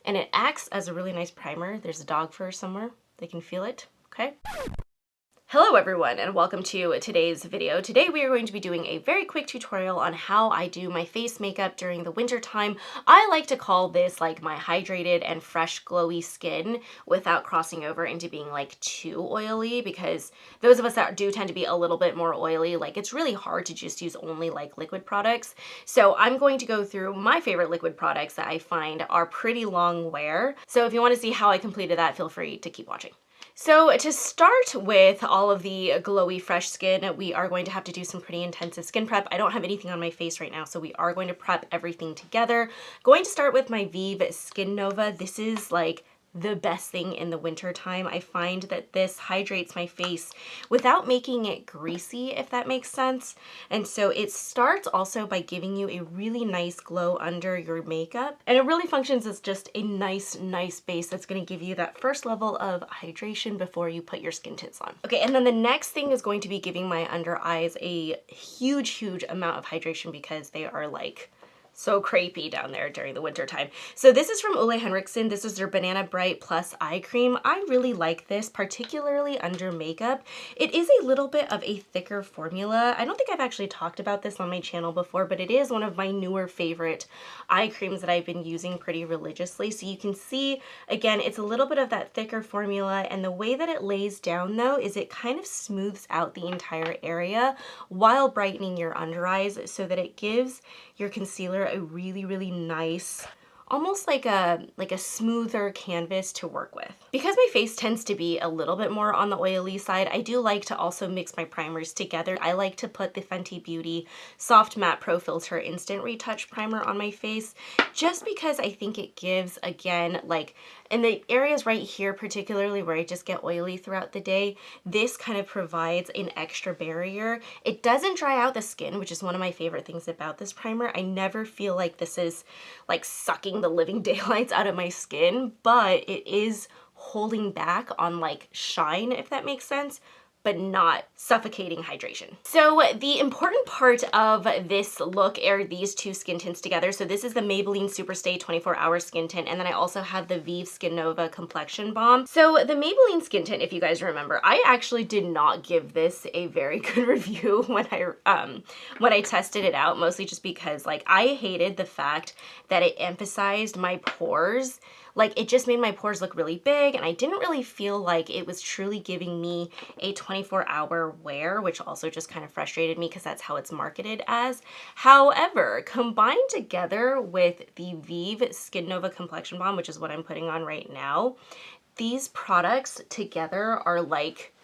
and it acts as a really nice primer. There's a dog fur somewhere. They can feel it, okay? Hello everyone and welcome to today's video. Today we are going to be doing a very quick tutorial on how I do my face makeup during the winter time. I like to call this like my hydrated and fresh glowy skin without crossing over into being like too oily, because those of us that do tend to be a little bit more oily, like it's really hard to just use only like liquid products. So I'm going to go through my favorite liquid products that I find are pretty long wear. So if you want to see how I completed that, feel free to keep watching. So to start with all of the glowy fresh skin, we are going to have to do some pretty intensive skin prep. I don't have anything on my face right now, so we are going to prep everything together. Going to start with my Vieve Skin Nova. This is like the best thing in the winter time. I find that this hydrates my face without making it greasy, if that makes sense. And so it starts also by giving you a really nice glow under your makeup. And it really functions as just a nice base that's gonna give you that first level of hydration before you put your skin tints on. Okay, and then the next thing is going to be giving my under eyes a huge amount of hydration because they are like so crepey down there during the winter time. So this is from Henriksen. This is their Banana Bright Plus Eye Cream. I really like this, particularly under makeup. It is a little bit of a thicker formula. I don't think I've actually talked about this on my channel before, but it is one of my newer favorite eye creams that I've been using pretty religiously. So you can see, again, it's a little bit of that thicker formula, and the way that it lays down though is it kind of smooths out the entire area while brightening your under eyes so that it gives your concealer a really nice, almost like a smoother canvas to work with. Because my face tends to be a little bit more on the oily side, I do like to also mix my primers together. I like to put the Fenty Beauty Soft Matte Pro Filt'r Instant Retouch Primer on my face, just because I think it gives, again, like in the areas right here, particularly where I just get oily throughout the day, this kind of provides an extra barrier. It doesn't dry out the skin, which is one of my favorite things about this primer. I never feel like this is like sucking the living daylights out of my skin, but it is holding back on like shine, if that makes sense, but not suffocating hydration. So the important part of this look are these two skin tints together. So this is the Maybelline Superstay 24-Hour Skin Tint, and then I also have the Vieve Skin Nova Complexion Balm. So the Maybelline Skin Tint, if you guys remember, I actually did not give this a very good review when I tested it out, mostly just because like I hated the fact that it emphasized my pores. Like it just made my pores look really big, and I didn't really feel like it was truly giving me a 24-hour wear, which also just kind of frustrated me because that's how it's marketed as. However, combined together with the Vieve Skin Nova Complexion Balm, which is what I'm putting on right now, these products together are like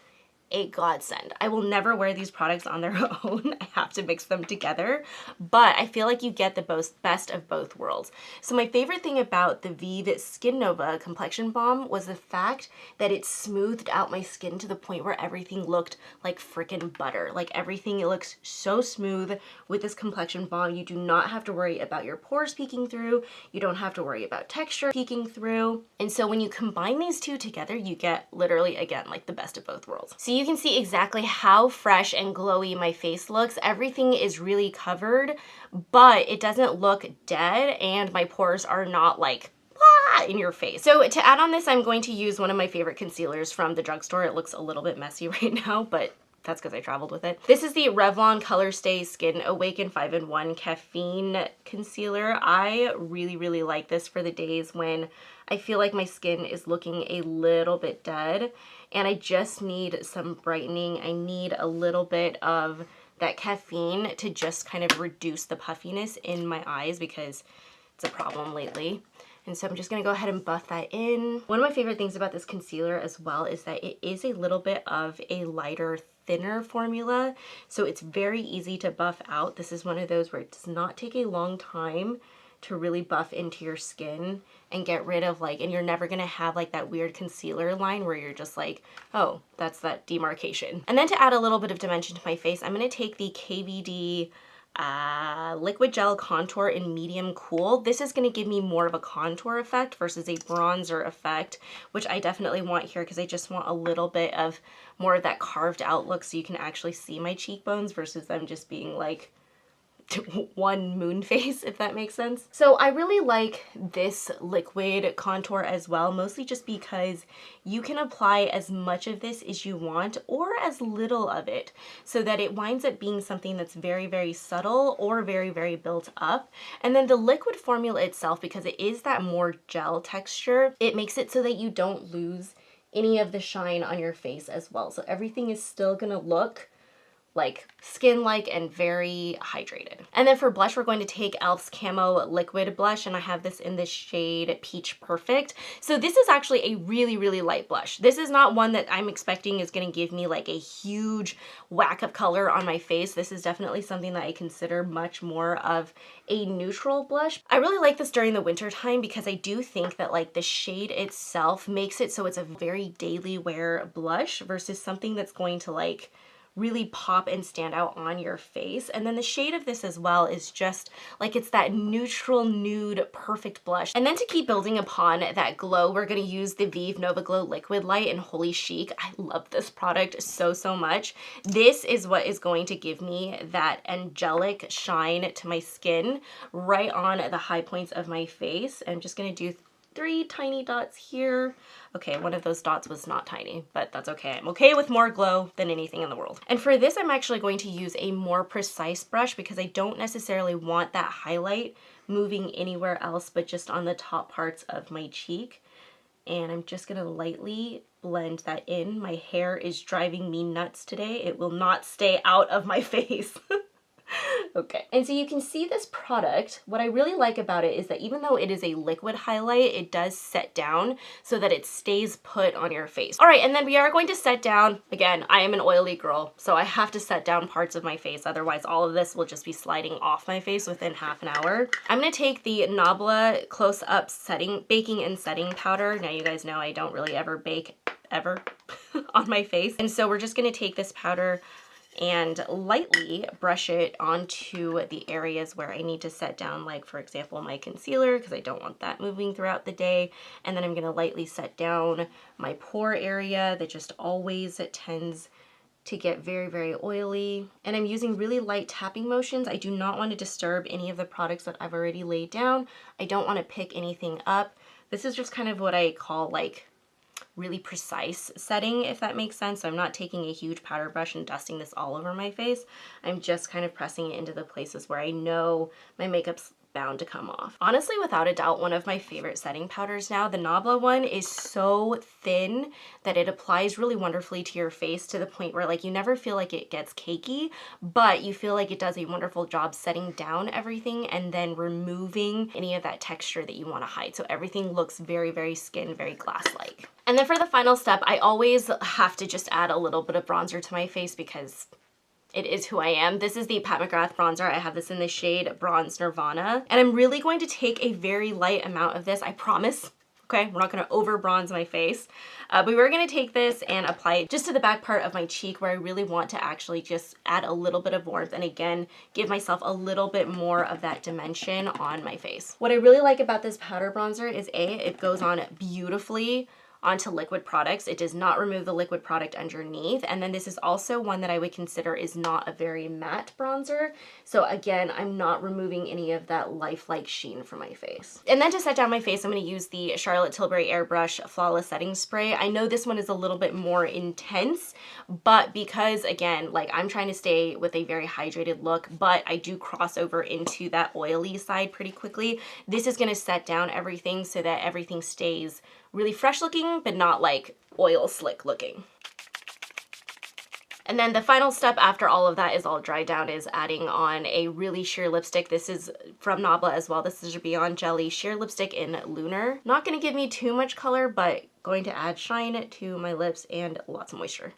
a godsend. I will never wear these products on their own. I have to mix them together, but I feel like you get the best of both worlds. So my favorite thing about the Vieve Skin Nova Complexion Balm was the fact that it smoothed out my skin to the point where everything looked like freaking butter. Like everything, it looks so smooth with this complexion balm. You do not have to worry about your pores peeking through. You don't have to worry about texture peeking through. And so when you combine these two together, you get literally, again, like the best of both worlds. So you can see exactly how fresh and glowy my face looks. Everything is really covered, but it doesn't look dead, and my pores are not like in your face. So to add on this, I'm going to use one of my favorite concealers from the drugstore. It looks a little bit messy right now, but that's because I traveled with it. This is the Revlon Color Stay Skin Awaken 5-in-1 Caffeine Concealer. I really like this for the days when I feel like my skin is looking a little bit dead and I just need some brightening. I need a little bit of that caffeine to just kind of reduce the puffiness in my eyes because it's a problem lately. And so I'm just gonna go ahead and buff that in. One of my favorite things about this concealer as well is that it is a little bit of a lighter, thinner formula. So it's very easy to buff out. This is one of those where it does not take a long time to really buff into your skin and get rid of like, and you're never gonna have like that weird concealer line where you're just like, oh, that's that demarcation. And then to add a little bit of dimension to my face, I'm gonna take the KVD liquid gel contour in medium cool. This is going to give me more of a contour effect versus a bronzer effect, which I definitely want here because I just want a little bit of more of that carved out look so you can actually see my cheekbones versus them just being like one moon face, if that makes sense. So I really like this liquid contour as well, mostly just because you can apply as much of this as you want or as little of it, so that it winds up being something that's very, very subtle or very, very built up. And then the liquid formula itself, because it is that more gel texture, it makes it so that you don't lose any of the shine on your face as well. So everything is still gonna look like skin-like and very hydrated. And then for blush, we're going to take e.l.f.'s Camo liquid blush, and I have this in the shade Peach Perfect. So this is actually a really, really light blush. This is not one that I'm expecting is gonna give me like a huge whack of color on my face. This is definitely something that I consider much more of a neutral blush. I really like this during the winter time because I do think that like the shade itself makes it so it's a very daily wear blush versus something that's going to like really pop and stand out on your face. And then the shade of this as well is just like, it's that neutral nude perfect blush. And then to keep building upon that glow, we're gonna use the Vieve Nova Glow Liquid Light in Holy Chic. I love this product so, so much. This is what is going to give me that angelic shine to my skin right on the high points of my face. I'm just gonna do 3 tiny dots here. Okay, one of those dots was not tiny, but that's okay. I'm okay with more glow than anything in the world. And for this, I'm actually going to use a more precise brush because I don't necessarily want that highlight moving anywhere else but just on the top parts of my cheek. And I'm just gonna lightly blend that in. My hair is driving me nuts today. It will not stay out of my face. Okay, and so you can see this product. What I really like about it is that even though it is a liquid highlight, it does set down so that it stays put on your face. All right, and then we are going to set down, again, I am an oily girl, so I have to set down parts of my face, otherwise all of this will just be sliding off my face within half an hour. I'm gonna take the Nabla Close Up Baking and Setting Powder. Now you guys know I don't really ever bake, ever, on my face. And so we're just gonna take this powder and lightly brush it onto the areas where I need to set down, like for example, my concealer, because I don't want that moving throughout the day. And then I'm gonna lightly set down my pore area that just always tends to get very, very oily. And I'm using really light tapping motions. I do not want to disturb any of the products that I've already laid down. I don't want to pick anything up. This is just kind of what I call like really precise setting, if that makes sense. So I'm not taking a huge powder brush and dusting this all over my face. I'm just kind of pressing it into the places where I know my makeup's bound to come off. Honestly, without a doubt, one of my favorite setting powders now. The Nabla one is so thin that it applies really wonderfully to your face to the point where like you never feel like it gets cakey, but you feel like it does a wonderful job setting down everything and then removing any of that texture that you want to hide. So everything looks very, very skin, very glass-like. And then for the final step, I always have to just add a little bit of bronzer to my face because it is who I am. This is the Pat McGrath bronzer. I have this in the shade Bronze Nirvana. And I'm really going to take a very light amount of this, I promise. Okay, we're not gonna over bronze my face. But we're gonna take this and apply it just to the back part of my cheek where I really want to actually just add a little bit of warmth and again, give myself a little bit more of that dimension on my face. What I really like about this powder bronzer is it goes on beautifully onto liquid products. It does not remove the liquid product underneath. And then this is also one that I would consider is not a very matte bronzer. So again, I'm not removing any of that lifelike sheen from my face. And then to set down my face, I'm gonna use the Charlotte Tilbury Airbrush Flawless Setting Spray. I know this one is a little bit more intense, but because again, like I'm trying to stay with a very hydrated look, but I do cross over into that oily side pretty quickly. This is gonna set down everything so that everything stays really fresh looking, but not like oil slick looking. And then the final step after all of that is all dried down is adding on a really sheer lipstick. This is from Nabla as well. This is your Beyond Jelly sheer lipstick in Lunar. Not gonna give me too much color, but going to add shine to my lips and lots of moisture.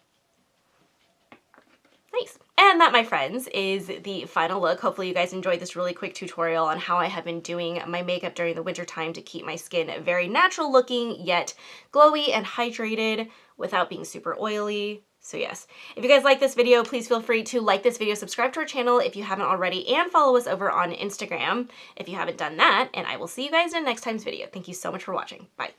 Nice. And that, my friends, is the final look. Hopefully you guys enjoyed this really quick tutorial on how I have been doing my makeup during the winter time to keep my skin very natural looking, yet glowy and hydrated without being super oily. So yes, if you guys like this video, please feel free to like this video, subscribe to our channel if you haven't already, and follow us over on Instagram if you haven't done that. And I will see you guys in next time's video. Thank you so much for watching. Bye.